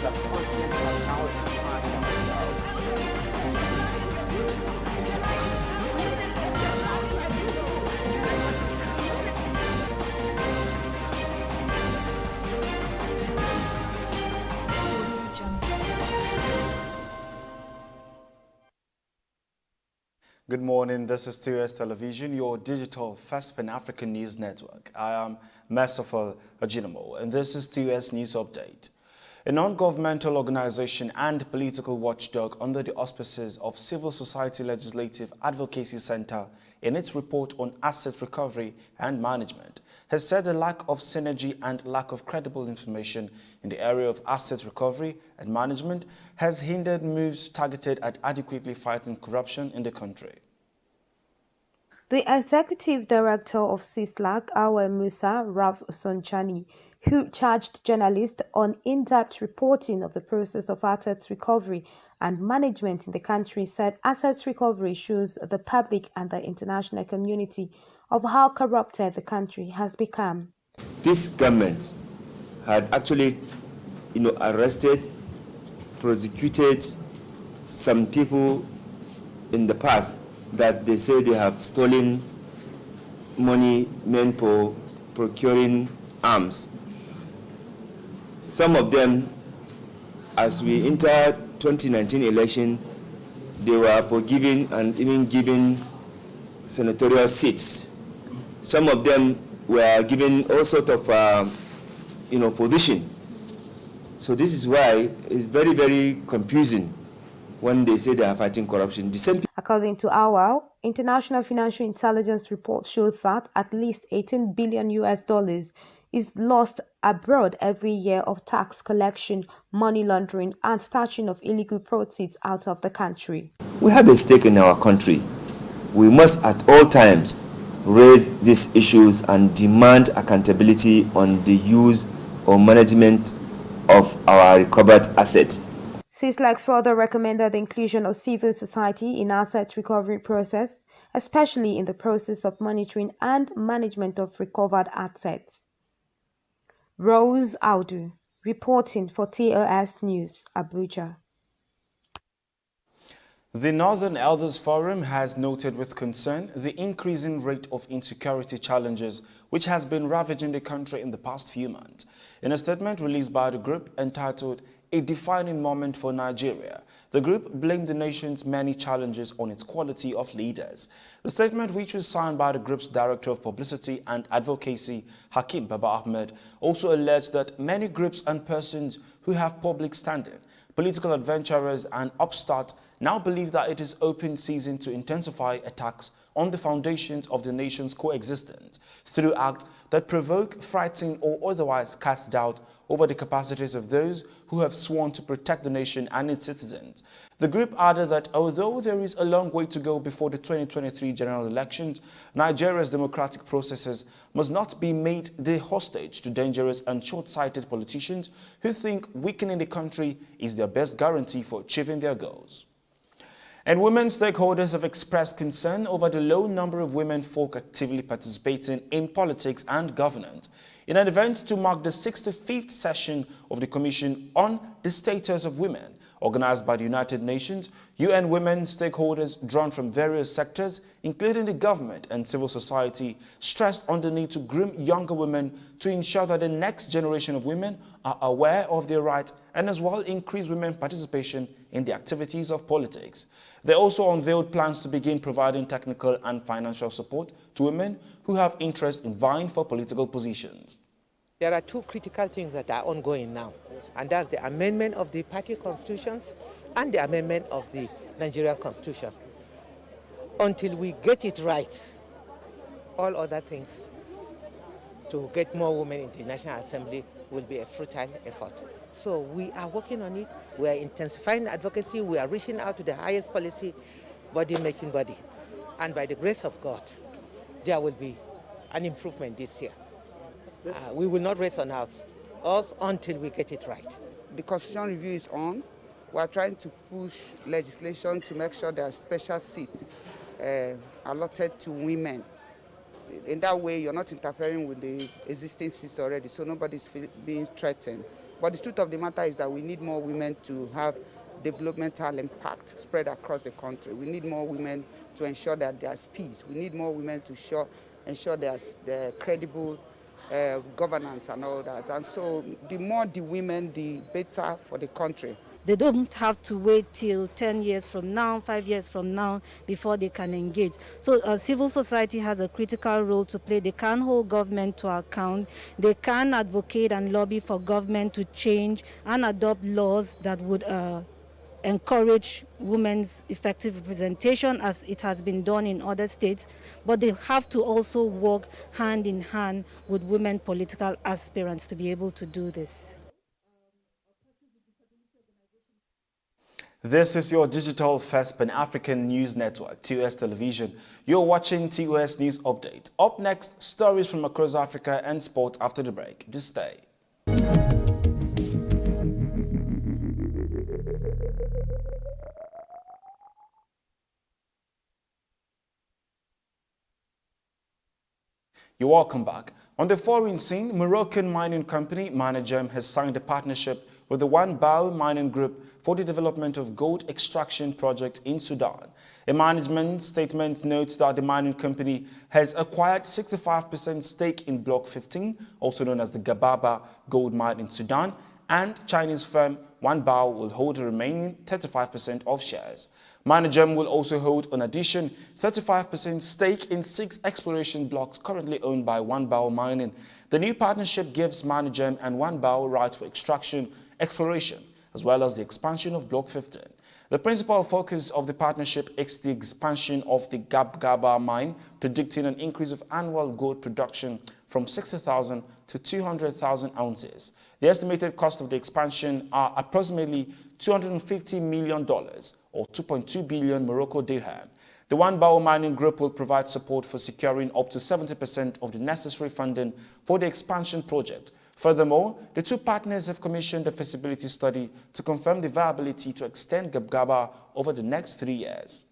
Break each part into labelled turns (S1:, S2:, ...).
S1: as the continent has now defined itself. Good morning, this is TOS Television, your digital first Pan-African news network. I am Merciful Ajinamo, and this is TOS News Update. A non-governmental organization and political watchdog under the auspices of Civil Society Legislative Advocacy Center in its report on asset recovery and management has said the lack of synergy and lack of credible information in the area of asset recovery and management has hindered moves targeted at adequately fighting corruption in the country.
S2: The executive director of CISLAC, Awa Musa Raf Sonchani, who charged journalists on in-depth reporting of the process of assets recovery and management in the country, said assets recovery shows the public and the international community of how corrupted the country has become.
S3: This government had actually, arrested, prosecuted some people in the past that they say they have stolen money meant for procuring arms. Some of them, as we enter 2019 election, they were forgiven and even given senatorial seats. Some of them were given all sorts of, position. So this is why it's very, very confusing when they say they are fighting corruption.
S2: According to AWAL, international financial intelligence report shows that at least $18 billion is lost abroad every year of tax collection, money laundering, and snatching of illegal proceeds out of the country.
S3: We have a stake in our country. We must at all times raise these issues and demand accountability on the use or management of our recovered assets.
S2: CISLAC further recommended the inclusion of civil society in asset recovery process, especially in the process of monitoring and management of recovered assets. Rose Audu, reporting for TOS News, Abuja.
S1: The Northern Elders Forum has noted with concern the increasing rate of insecurity challenges which has been ravaging the country in the past few months. In a statement released by the group entitled A Defining Moment for Nigeria, the group blamed the nation's many challenges on its quality of leaders. The statement, which was signed by the group's Director of Publicity and Advocacy, Hakim Baba Ahmed, also alleged that many groups and persons who have public standing, political adventurers and upstarts now believe that it is open season to intensify attacks on the foundations of the nation's coexistence through acts that provoke, frighten or otherwise cast doubt over the capacities of those who have sworn to protect the nation and its citizens. The group added that although there is a long way to go before the 2023 general elections, Nigeria's democratic processes must not be made the hostage to dangerous and short-sighted politicians who think weakening the country is their best guarantee for achieving their goals. And women stakeholders have expressed concern over the low number of women folk actively participating in politics and governance. In an event to mark the 65th session of the Commission on the Status of Women, organized by the United Nations, UN women stakeholders drawn from various sectors, including the government and civil society, stressed on the need to groom younger women to ensure that the next generation of women are aware of their rights and as well increase women's participation in the activities of politics. They also unveiled plans to begin providing technical and financial support to women who have interest in vying for political positions.
S4: There are two critical things that are ongoing now, and that's the amendment of the party constitutions and the amendment of the Nigerian constitution. Until we get it right, all other things to get more women in the National Assembly will be a futile effort. So we are working on it, we are intensifying advocacy, we are reaching out to the highest policy body-making body. And by the grace of God, there will be an improvement this year. We will not rest on us until we get it right.
S5: The constitution review is on. We are trying to push legislation to make sure there are special seats allotted to women. In that way, you're not interfering with the existing seats already, so nobody's being threatened. But the truth of the matter is that we need more women to have developmental impact spread across the country. We need more women to ensure that there's peace. We need more women to ensure that the credible governance and all that. And so the more the women, the better for the country.
S6: They don't have to wait till 10 years from now, 5 years from now before they can engage. So civil society has a critical role to play. They can hold government to account. They can advocate and lobby for government to change and adopt laws that would encourage women's effective representation as it has been done in other states, but they have to also work hand in hand with women political aspirants to be able to do this.
S1: This is your digital first Pan-African news network, TOS Television. You're watching TOS News Update. Up next, stories from across Africa and sport after the break. Just stay. You're welcome back. On the foreign scene, Moroccan mining company Managem has signed a partnership with the One Bao Mining Group for the development of gold extraction project in Sudan. A management statement notes that the mining company has acquired 65% stake in Block 15, also known as the Gababa gold mine in Sudan, and Chinese firm One Bao will hold the remaining 35% of shares. Managem will also hold, in addition, 35% stake in 6 exploration blocks currently owned by One Bao Mining. The new partnership gives Managem and One Bao rights for extraction, exploration, as well as the expansion of Block 15. The principal focus of the partnership is the expansion of the Gababa mine, predicting an increase of annual gold production from 60,000 to 200,000 ounces. The estimated cost of the expansion are approximately $250 million, or 2.2 billion Morocco dirham. The One Bao Mining Group will provide support for securing up to 70% of the necessary funding for the expansion project. Furthermore, the two partners have commissioned a feasibility study to confirm the viability to extend Gababa over the next 3 years.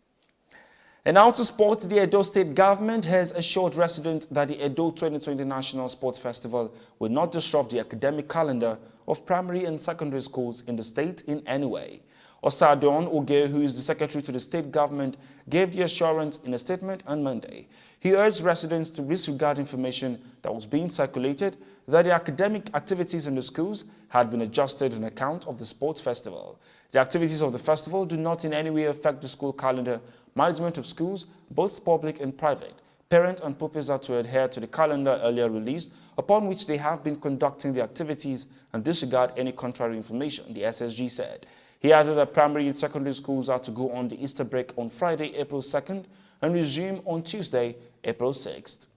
S1: And now to sport, the Edo State government has assured residents that the Edo 2020 National Sports Festival will not disrupt the academic calendar of primary and secondary schools in the state in any way. Osadon Oge, who is the secretary to the state government, gave the assurance in a statement on Monday. He urged residents to disregard information that was being circulated that the academic activities in the schools had been adjusted on account of the sports festival. The activities of the festival do not in any way affect the school calendar. Management of schools, both public and private, parent and pupils are to adhere to the calendar earlier released, upon which they have been conducting the activities, and disregard any contrary information, the SSG said. He added that primary and secondary schools are to go on the Easter break on Friday, April 2nd, and resume on Tuesday, April 6th.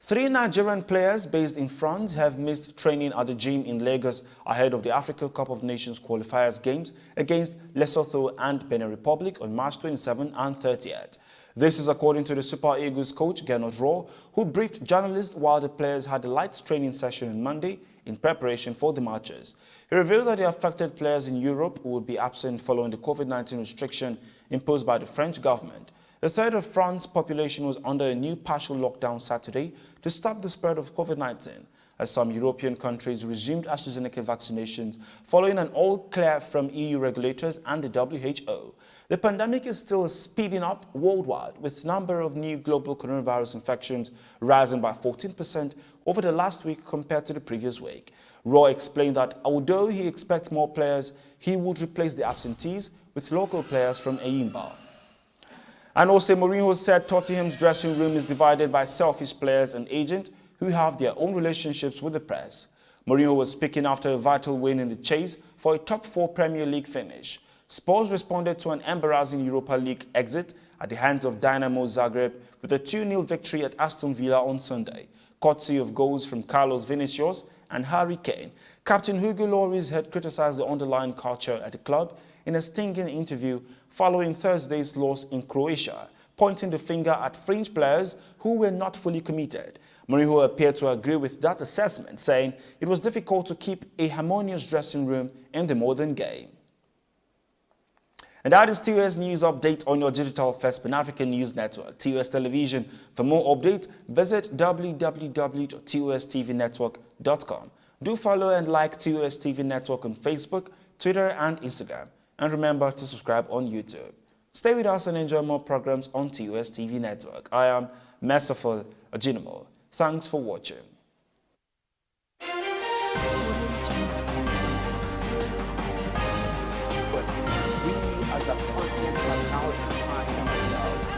S1: 3 Nigerian players based in France have missed training at the gym in Lagos ahead of the Africa Cup of Nations qualifiers games against Lesotho and Benin Republic on March 27 and 30th. This is according to the Super Eagles coach, Gernot Rohr, who briefed journalists while the players had a light training session on Monday in preparation for the matches. He revealed that the affected players in Europe would be absent following the COVID-19 restriction imposed by the French government. A third of France's population was under a new partial lockdown Saturday to stop the spread of COVID-19, as some European countries resumed AstraZeneca vaccinations following an all-clear from EU regulators and the WHO. The pandemic is still speeding up worldwide, with the number of new global coronavirus infections rising by 14% over the last week compared to the previous week. Rohr explained that although he expects more players, he would replace the absentees with local players from Eyimba. And Jose Mourinho said Tottenham's dressing room is divided by selfish players and agents who have their own relationships with the press. Mourinho was speaking after a vital win in the chase for a top-4 Premier League finish. Spurs responded to an embarrassing Europa League exit at the hands of Dynamo Zagreb with a 2-0 victory at Aston Villa on Sunday, courtesy of goals from Carlos Vinicius and Harry Kane. Captain Hugo Lloris had criticized the underlying culture at the club in a stinging interview following Thursday's loss in Croatia, pointing the finger at fringe players who were not fully committed. Mourinho appeared to agree with that assessment, saying it was difficult to keep a harmonious dressing room in the modern game. And that is TOS News Update on your digital first Pan-African News Network, TOS Television. For more updates, visit www.tostvnetwork.com. Do follow and like TUS TV Network on Facebook, Twitter and Instagram. And remember to subscribe on YouTube. Stay with us and enjoy more programs on TUS TV Network. I am Merciful Ajinomo. Thanks for watching.
S7: We as a continent have now defined ourselves.